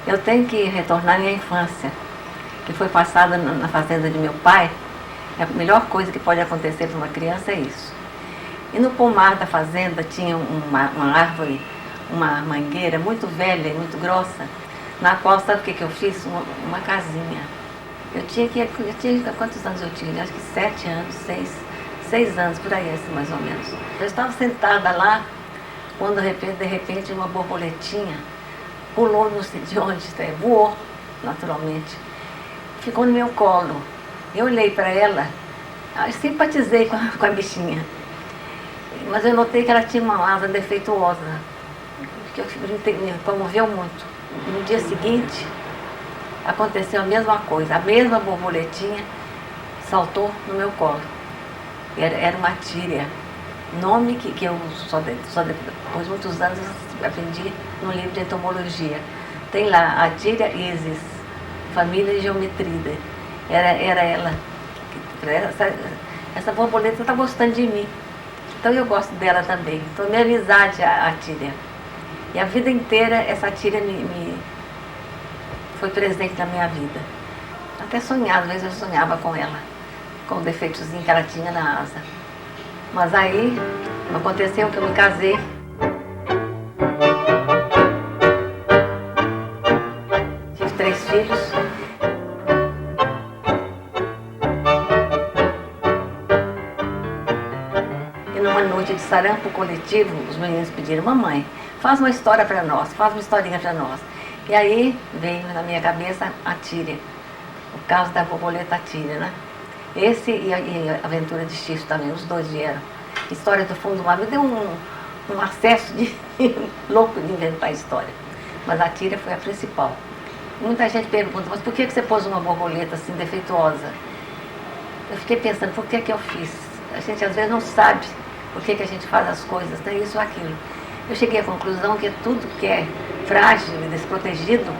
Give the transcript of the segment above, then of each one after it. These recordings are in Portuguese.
Eu tenho que retornar à minha infância, que foi passada na fazenda de meu pai. A melhor coisa que pode acontecer para uma criança é isso. E no pomar da fazenda tinha uma árvore, uma mangueira muito velha e muito grossa, na qual, sabe o que eu fiz? Uma casinha. Eu tinha quantos anos eu tinha? Acho que 7 anos, 6 anos, por aí assim, mais ou menos. Eu estava sentada lá, quando de repente uma borboletinha pulou, não sei de onde, voou, naturalmente. Ficou no meu colo. Eu olhei para ela, simpatizei com a bichinha. Mas eu notei que ela tinha uma asa defeituosa, que me comoveu muito. No dia seguinte, aconteceu a mesma coisa. A mesma borboletinha saltou no meu colo. Era uma tíria. Nome que eu só depois de muitos anos aprendi num livro de entomologia. Tem lá a tíria isis, família Geometrida. Era ela. Essa borboleta está gostando de mim. Então eu gosto dela também. Então minha amizade a tíria. E a vida inteira essa tíria me foi presente na minha vida. Até sonhava, às vezes eu sonhava com ela, com o defeitozinho que ela tinha na asa. Mas aí aconteceu que eu me casei. Tive 3 filhos. E numa noite de sarampo coletivo, os meninos pediram: mamãe, faz uma história para nós, faz uma historinha para nós. E aí veio na minha cabeça a tíria, o caso da borboleta tíria, né? Esse e a Aventura de Xixo também, os dois vieram. História do Fundo do Mar, me deu um acesso de louco de inventar história. Mas a tíria foi a principal. Muita gente pergunta: mas por que você pôs uma borboleta assim defeituosa? Eu fiquei pensando, por que eu fiz? A gente às vezes não sabe por que a gente faz as coisas, né? Isso ou aquilo. Eu cheguei à conclusão que tudo que é frágil e desprotegido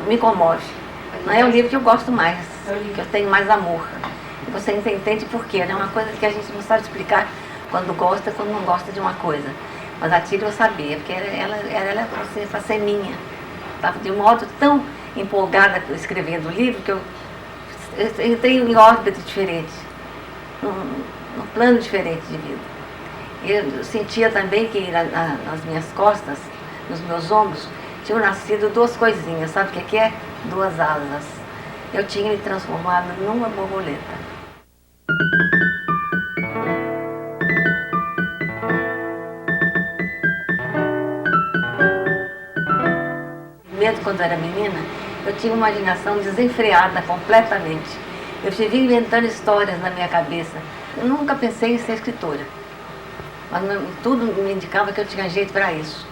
me comove. Não é o livro que eu gosto mais, que eu tenho mais amor. E você entende por quê, né? É uma coisa que a gente não sabe explicar quando gosta, quando não gosta de uma coisa. Mas a tíria eu sabia, porque ela assim, para ser minha. Estava de um modo tão empolgada escrevendo o livro que eu entrei em órbita diferente, num plano diferente de vida. Eu sentia também que nas minhas costas, nos meus ombros, tinham nascido 2 coisinhas. Sabe o que é? 2 asas. Eu tinha me transformado numa borboleta. Mesmo quando eu era menina, eu tinha uma imaginação desenfreada completamente. Eu vivia inventando histórias na minha cabeça. Eu nunca pensei em ser escritora. Mas tudo me indicava que eu tinha jeito para isso.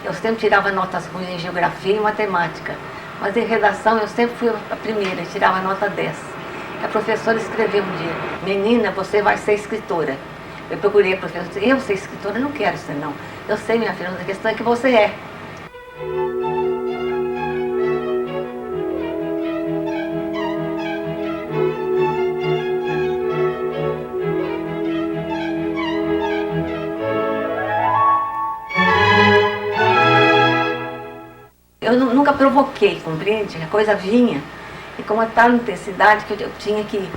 Eu sempre tirava notas ruins em geografia e matemática. Mas em redação eu sempre fui a primeira, tirava nota 10. A professora escreveu um dia: menina, você vai ser escritora. Eu procurei a professora: eu ser escritora? Não quero ser, não. Eu sei, minha filha, mas a questão é que você é. Eu nunca provoquei, compreende? A coisa vinha. E com uma tal intensidade que eu tinha que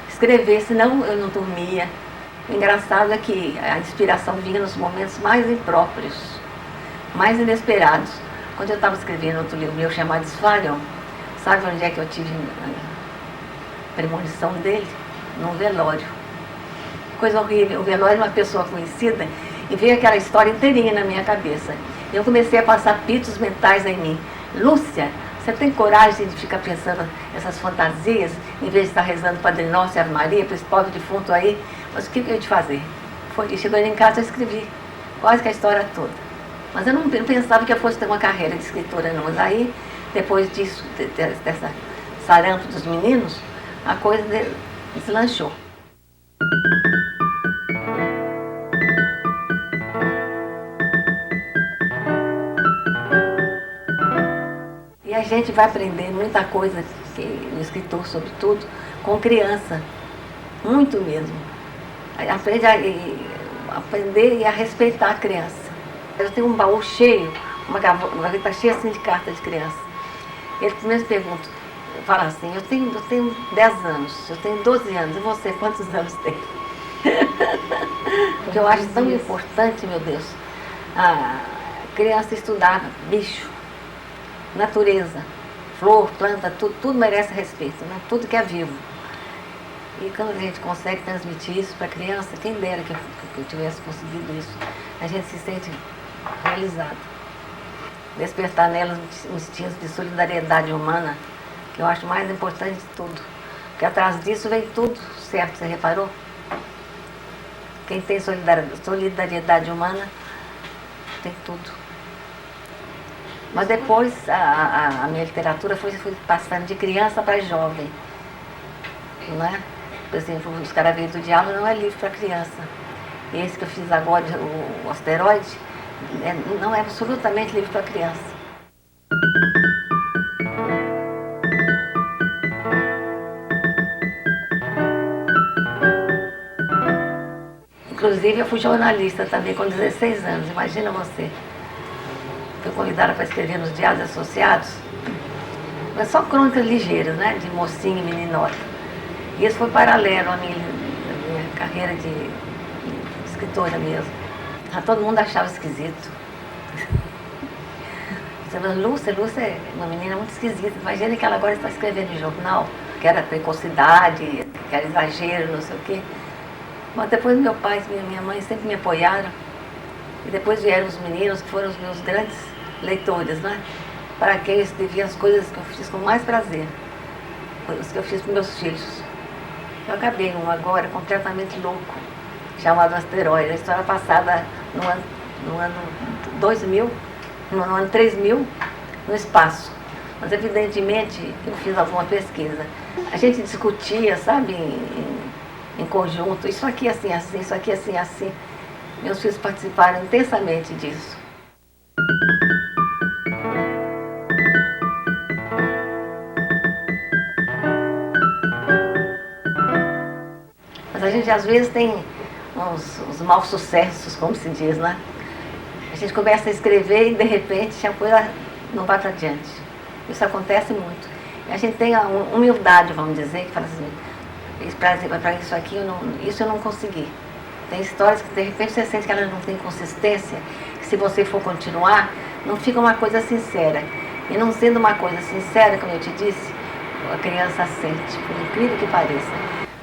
escrever, senão eu não dormia. O engraçado é que a inspiração vinha nos momentos mais impróprios, mais inesperados. Quando eu estava escrevendo outro livro meu chamado Esfalhão, sabe onde é que eu tive a premonição dele? Num velório. Coisa horrível. O velório de uma pessoa conhecida, e veio aquela história inteirinha na minha cabeça. E eu comecei a passar pitos mentais em mim. Lúcia, você tem coragem de ficar pensando essas fantasias, em vez de estar rezando Padre Nosso e Ave Maria para esse pobre defunto aí? Mas o que eu ia te fazer? E chegou em casa, eu escrevi quase que a história toda. Mas eu não pensava que eu fosse ter uma carreira de escritora, não. Mas aí, depois disso, dessa sarampo dos meninos, a coisa deslanchou. E a gente vai aprender muita coisa, que o escritor, sobretudo, com criança. Muito mesmo. Aprende aprender e a respeitar a criança. Eu tenho um baú cheio, uma gaveta cheia assim de cartas de criança. Ele primeiro pergunta, fala assim, eu tenho 10 anos, eu tenho 12 anos, e você quantos anos tem? Porque eu acho tão importante, meu Deus, a criança estudar bicho, natureza, flor, planta, tudo merece respeito, né? Tudo que é vivo. E quando a gente consegue transmitir isso para a criança, quem dera que eu tivesse conseguido isso, a gente se sente realizado. Despertar nelas um instinto de solidariedade humana, que eu acho mais importante de tudo. Porque atrás disso vem tudo certo, você reparou? Quem tem solidariedade humana tem tudo. Mas depois a minha literatura foi passando de criança para jovem. Não é? Por exemplo, Os Caravelhos do Diabo não é livro para criança. Esse que eu fiz agora, o Asteroide, não é absolutamente livro para criança. Inclusive, eu fui jornalista também com 16 anos, imagina você. Fui convidada para escrever nos Diários Associados, mas só crônicas ligeiras, né, de mocinha e meninota. E isso foi paralelo à minha carreira de escritora mesmo. Todo mundo achava esquisito. Você falou, Lúcia é uma menina muito esquisita. Imagina que ela agora está escrevendo em jornal, que era precocidade, que era exagero, não sei o quê. Mas depois meu pai e minha mãe sempre me apoiaram. E depois vieram os meninos, que foram os meus grandes leitores, né? Para quem eu escrevi as coisas que eu fiz com mais prazer. As que eu fiz para meus filhos. Eu acabei um agora completamente louco, chamado Asteroide. A história passada no ano 2000, no ano 3000, no espaço. Mas evidentemente eu fiz alguma pesquisa. A gente discutia, sabe, em conjunto, isso aqui assim, assim, isso aqui assim, assim. Meus filhos participaram intensamente disso. Mas a gente às vezes tem uns maus sucessos, como se diz, né? A gente começa a escrever e de repente a coisa não vai para diante. Isso acontece muito. E a gente tem a humildade, vamos dizer, que fala assim, para isso aqui, isso eu não consegui. Tem histórias que de repente você sente que elas não têm consistência, que se você for continuar, não fica uma coisa sincera. E não sendo uma coisa sincera, como eu te disse, a criança sente, por incrível que pareça.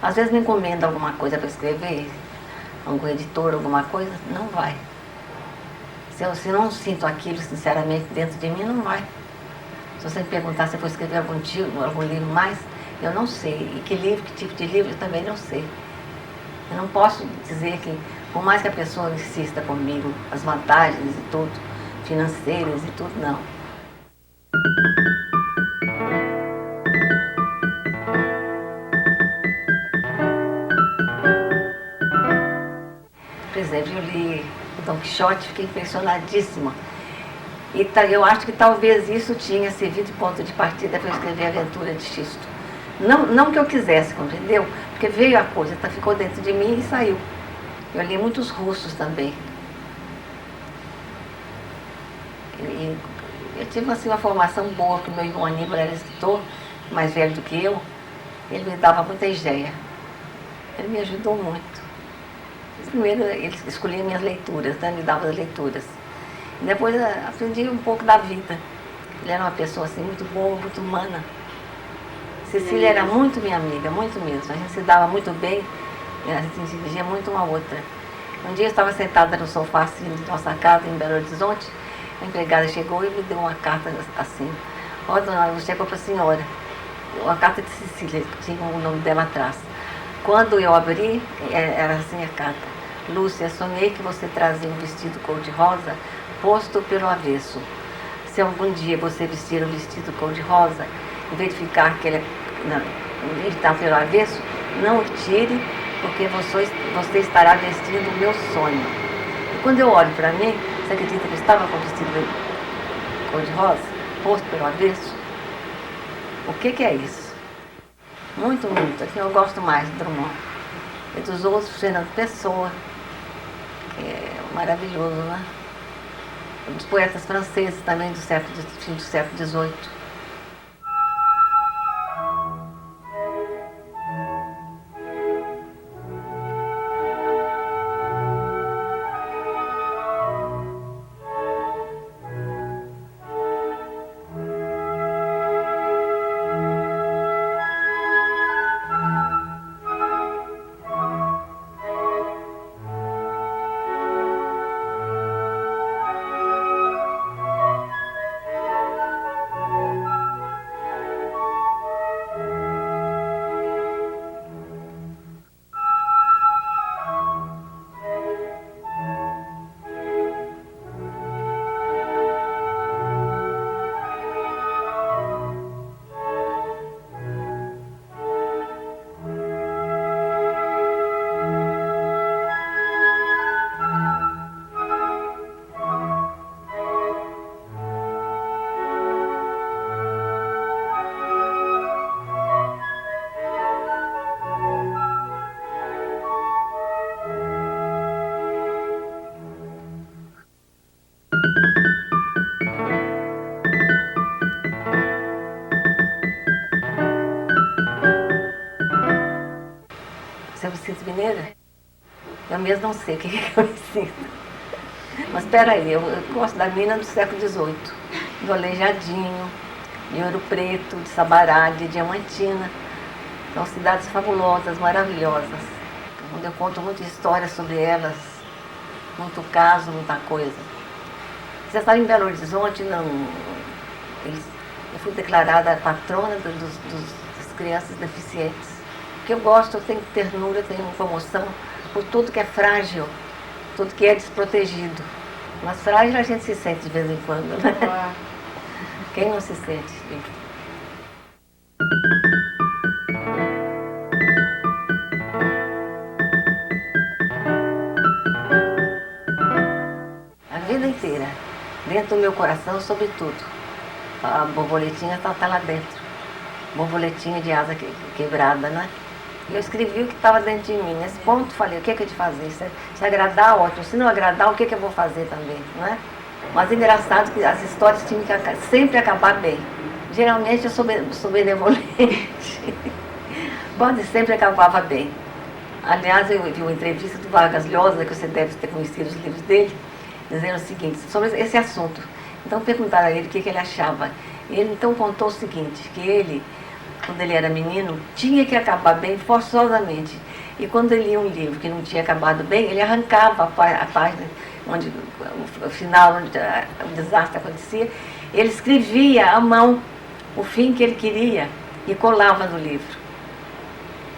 Às vezes me encomenda alguma coisa para escrever, algum editor, alguma coisa, não vai. Se eu não sinto aquilo sinceramente dentro de mim, não vai. Se você me perguntar se eu vou escrever algum livro mais, eu não sei. E que livro, que tipo de livro, eu também não sei. Eu não posso dizer que, por mais que a pessoa insista comigo, as vantagens e tudo, financeiras e tudo, não. Por exemplo, eu li o Dom Quixote, fiquei impressionadíssima. E eu acho que talvez isso tinha servido de ponto de partida para eu escrever a Aventura de Xisto. Não que eu quisesse, compreendeu? Porque veio a coisa, ficou dentro de mim e saiu. Eu li muitos russos também. E eu tive assim, uma formação boa, porque meu irmão Aníbal era escritor, mais velho do que eu. Ele me dava muita ideia. Ele me ajudou muito. Primeiro ele escolhia minhas leituras, né? Me dava as leituras. E depois aprendi um pouco da vida. Ele era uma pessoa assim, muito boa, muito humana. Cecília era muito minha amiga, muito mesmo. A gente se dava muito bem, a gente dirigia muito uma outra. Um dia eu estava sentada no sofá assim, de nossa casa em Belo Horizonte, a empregada chegou e me deu uma carta assim. Ó, dona Lúcia, chegou para a senhora. Uma carta de Cecília, que tinha o nome dela atrás. Quando eu abri, era assim a carta. Lúcia, sonhei que você trazia um vestido cor-de-rosa posto pelo avesso. Se algum dia você vestir um vestido cor-de-rosa, em vez de ficar em vez de estar pelo avesso, não o tire, porque você estará vestindo o meu sonho. E quando eu olho para mim, você acredita que eu estava com o vestido cor-de-rosa, posto pelo avesso? O que é isso? Muito, muito. Aqui eu gosto mais do Drummond. E dos outros, Fernando Pessoa, que é maravilhoso, né? Dos poetas franceses também fim do século XVIII. Você me sinto mineira? Eu mesmo não sei o que eu me sinto. Mas espera aí, eu gosto da mina do século XVIII, do Aleijadinho, de Ouro Preto, de Sabará, de Diamantina. São cidades fabulosas, maravilhosas, onde eu conto muita história sobre elas, muito caso, muita coisa. Você estava em Belo Horizonte, não, eu fui declarada patrona das crianças deficientes. Porque eu gosto, eu tenho ternura, eu tenho comoção por tudo que é frágil, tudo que é desprotegido. Mas frágil a gente se sente de vez em quando, né? Quem não se sente? A vida inteira, dentro do meu coração, sobretudo. A borboletinha está lá dentro. Borboletinha de asa quebrada, né? Eu escrevi o que estava dentro de mim. Nesse ponto falei, o que é que eu de fazer? Se agradar, ótimo. Se não agradar, o que é que eu vou fazer também, não é? Mas é engraçado que as histórias tinham que sempre acabar bem. Geralmente eu sou benevolente. Quase sempre acabava bem. Aliás, eu vi uma entrevista do Vargas Llosa, que você deve ter conhecido os livros dele, dizendo o seguinte, sobre esse assunto. Então perguntaram a ele o que ele achava. E ele então contou o seguinte, que ele, quando ele era menino, tinha que acabar bem forçosamente. E quando ele lia um livro que não tinha acabado bem, ele arrancava a página onde o final, onde o desastre acontecia, ele escrevia à mão o fim que ele queria e colava no livro,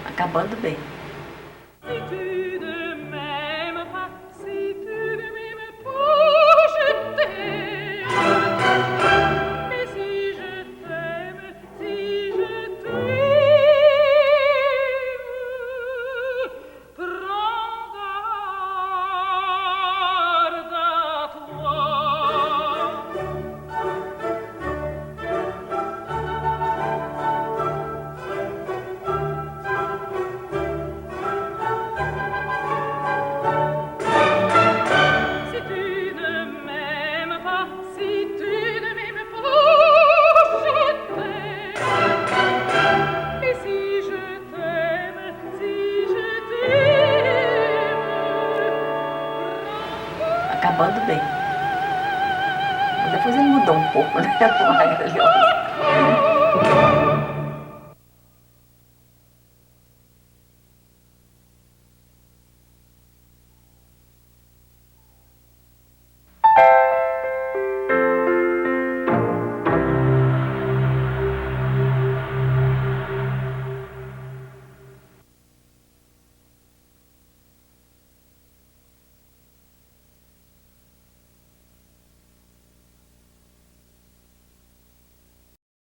acabando bem. Acabando bem. Depois ele mudou um pouco, né? Maravilhoso.